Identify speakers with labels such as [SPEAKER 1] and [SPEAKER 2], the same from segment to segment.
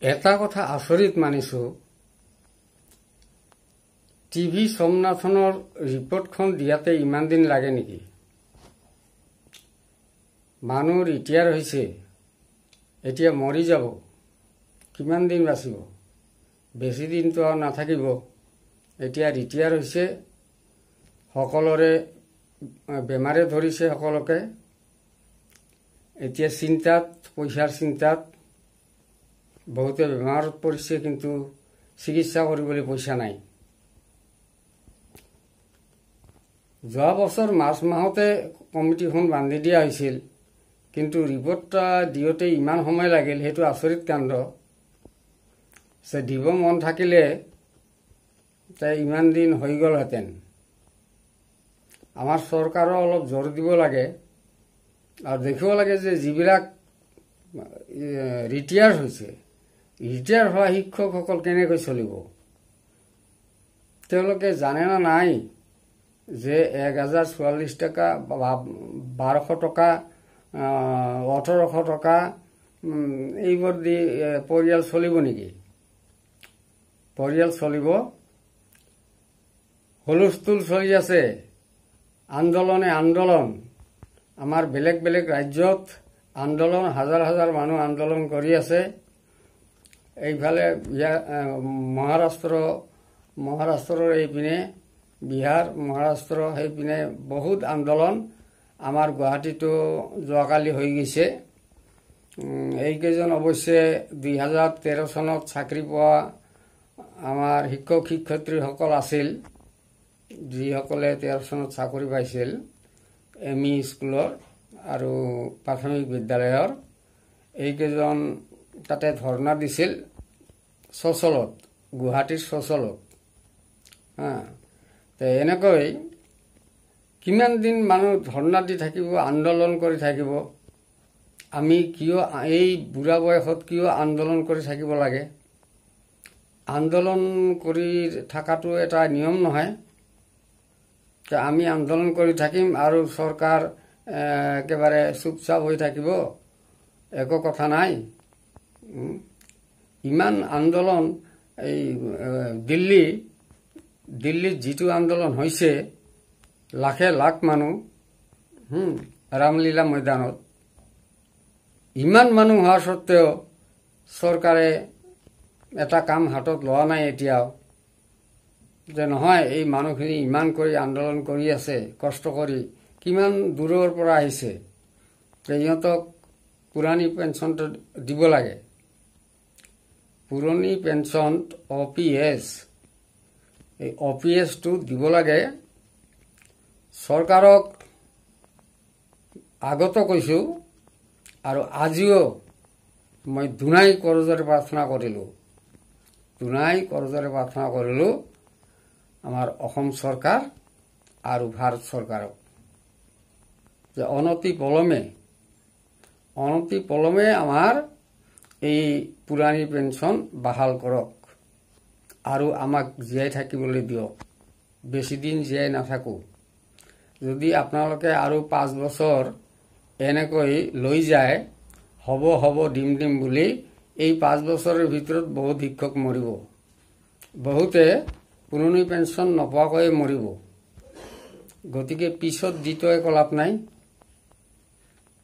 [SPEAKER 1] এটা কথা আচৰিত মানিছো, টিভি সোমনাথনৰ ৰিপৰ্টখন দিয়াতে ইমান দিন লাগে নেকি? মানুহ ৰিটায়াৰ হৈছে, এতিয়া মৰি যাব, কিমান দিন বাচিব? বেছি দিনটো আৰু নাথাকিব। এতিয়া ৰিটায়াৰ হৈছে, সকলোৰে বেমাৰে ধৰিছে, সকলোকে এতিয়া চিন্তাত, পইচাৰ চিন্তাত বহুতে বেমাৰত পৰিছে, কিন্তু চিকিৎসা কৰিবলৈ পইচা নাই। যোৱা বছৰ মাৰ্চ মাহতে কমিটিখন বান্ধি দিয়া হৈছিল, কিন্তু ৰিপৰ্টটা দিওঁতে ইমান সময় লাগিল, সেইটো আচৰিত কাণ্ড। দিব মন থাকিলে তাই ইমান দিন হৈ গ'লহেঁতেন। আমাৰ চৰকাৰো অলপ জোৰ দিব লাগে আৰু দেখিব লাগে যে যিবিলাক ৰিটায়াৰ হৈছে, ৰিটায়াৰ হোৱা শিক্ষকসকল কেনেকৈ চলিব? তেওঁলোকে জানে না নাই যে 1044 টকা, 1200 টকা, 1800 টকা এইবোৰ দি পৰিয়াল চলিব নেকি? পৰিয়াল চলিব। হুলস্থুল চলি আছে, আন্দোলনে আন্দোলন। আমাৰ বেলেগ বেলেগ ৰাজ্যত আন্দোলন, হাজাৰ হাজাৰ মানুহ আন্দোলন কৰি আছে। এইফালে মহাৰাষ্ট্ৰৰ এইপিনে, বিহাৰ, মহাৰাষ্ট্ৰ সেইপিনে বহুত আন্দোলন। আমাৰ গুৱাহাটীতো যোৱাকালি হৈ গৈছে। এইকেইজন অৱশ্যে 2013 চনত চাকৰি পোৱা আমাৰ শিক্ষক শিক্ষয়িত্ৰীসকল আছিল, যিসকলে 13 চনত চাকৰি পাইছিল ME স্কুলৰ আৰু প্ৰাথমিক বিদ্যালয়ৰ। এইকেইজন তাতে ধৰ্ণা দিছিল চচলত, গুৱাহাটীৰ চচলত। এনেকৈ কিমান দিন মানুহ ধৰ্ণা দি থাকিব, আন্দোলন কৰি থাকিব? আমি কিয় এই বুঢ়া বয়সত কিয় আন্দোলন কৰি থাকিব লাগে? আন্দোলন কৰি থকাটো এটা নিয়ম নহয়। আমি আন্দোলন কৰি থাকিম আৰু চৰকাৰ একেবাৰে চুপচাপ হৈ থাকিব, একো কথা নাই। ইমান আন্দোলন, এই দিল্লীত যিটো আন্দোলন হৈছে, লাখে লাখ মানুহ ৰামলীলা ময়দানত, ইমান মানুহ হোৱা সত্বেও চৰকাৰে এটা কাম হাতত লোৱা নাই এতিয়াও, যে নহয় এই মানুহখিনি ইমান কৰি আন্দোলন কৰি আছে, কষ্ট কৰি, কিমান দূৰৰ পৰা আহিছে, সিহঁতক পুৰণি পেঞ্চনটো দিব লাগে। পুৰণি পেঞ্চন OPS, এই OPSটো দিব লাগে। চৰকাৰক আগতো কৈছো আৰু আজিও মই দুনাই কৰজৰে প্ৰাৰ্থনা কৰিলোঁ আমাৰ অসম চৰকাৰ আৰু ভাৰত চৰকাৰক, যে অনতি পলমে আমাৰ এই পুৰণি পেঞ্চন বাহাল কৰক আৰু আমাক জীয়াই থাকিবলৈ দিয়ক। বেছি দিন জীয়াই নাথাকো। যদি আপোনালোকে আৰু 5 বছৰ এনেকৈ লৈ যায়, হ'ব দিম বুলি, এই 5 বছৰৰ ভিতৰত বহুত শিক্ষক মৰিব। বহুতে পুৰণি পেঞ্চন নোপোৱাকৈয়ে মৰিব। গতিকে পিছত দিতো একো লাভ নাই,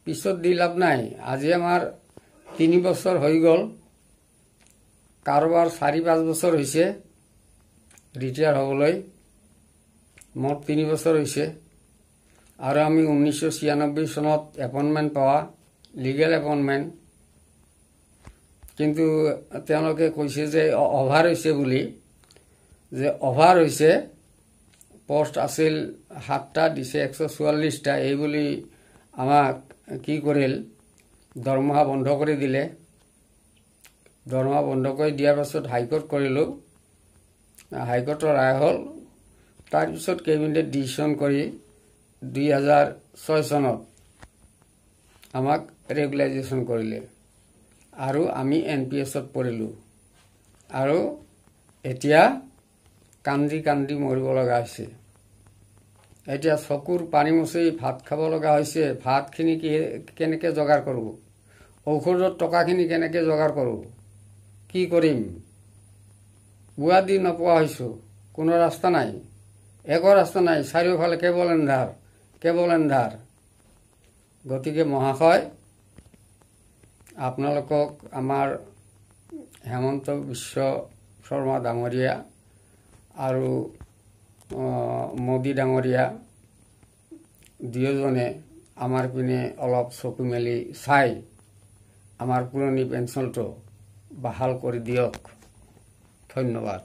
[SPEAKER 1] পিছত দি লাভ নাই। আজি আমাৰ 3 বছৰ হৈ গ'ল, কাৰোবাৰ 4-5 বছৰ হৈছে ৰিটায়াৰ হ'বলৈ, মোৰ 3 বছৰ হৈছে। আৰু আমি 1996 চনত এপইণ্টমেণ্ট পোৱা, লিগেল এপইণ্টমেণ্ট। কিন্তু তেওঁলোকে কৈছে যে অভাৰ হৈছে বুলি, যে অভাৰ হৈছে, পোষ্ট আছিল 7টা, দিছে 144টা। এই বুলি আমাক কি কৰিল, দৰমহা বন্ধ কৰি দিলে। দৰমহা বন্ধ কৰি দিয়াৰ পাছত হাইকোৰ্ট কৰিলোঁ, হাইকোৰ্টৰ ৰায় হ'ল। তাৰপিছত কেবিনেটে ডিচিশ্যন কৰি 2006 চনত আমাক ৰেগুলাইজেশ্যন কৰিলে আৰু আমি NPSত পৰিলোঁ। আৰু এতিয়া কান্দি মৰিব লগা হৈছে। এতিয়া চকুৰ পানী মুচি ভাত খাব লগা হৈছে। ভাতখিনি কেনেকৈ যোগাৰ কৰোঁ, ঔষধৰ টকাখিনি কেনেকৈ যোগাৰ কৰোঁ, কি কৰিম, বুৱা দি নোপোৱা হৈছোঁ, কোনো ৰাস্তা নাই, একো ৰাস্তা নাই, চাৰিওফালে কেৱল এন্ধাৰ। গতিকে মহাশয়, আপোনালোকক আমাৰ হেমন্ত বিশ্ব শৰ্মা ডাঙৰীয়া আৰু মোদী ডাঙৰীয়া দুয়োজনে আমাৰ পিনে অলপ চকু মেলি চাই আমাৰ পুৰণি পেঞ্চনটো বাহাল কৰি দিয়ক। ধন্যবাদ।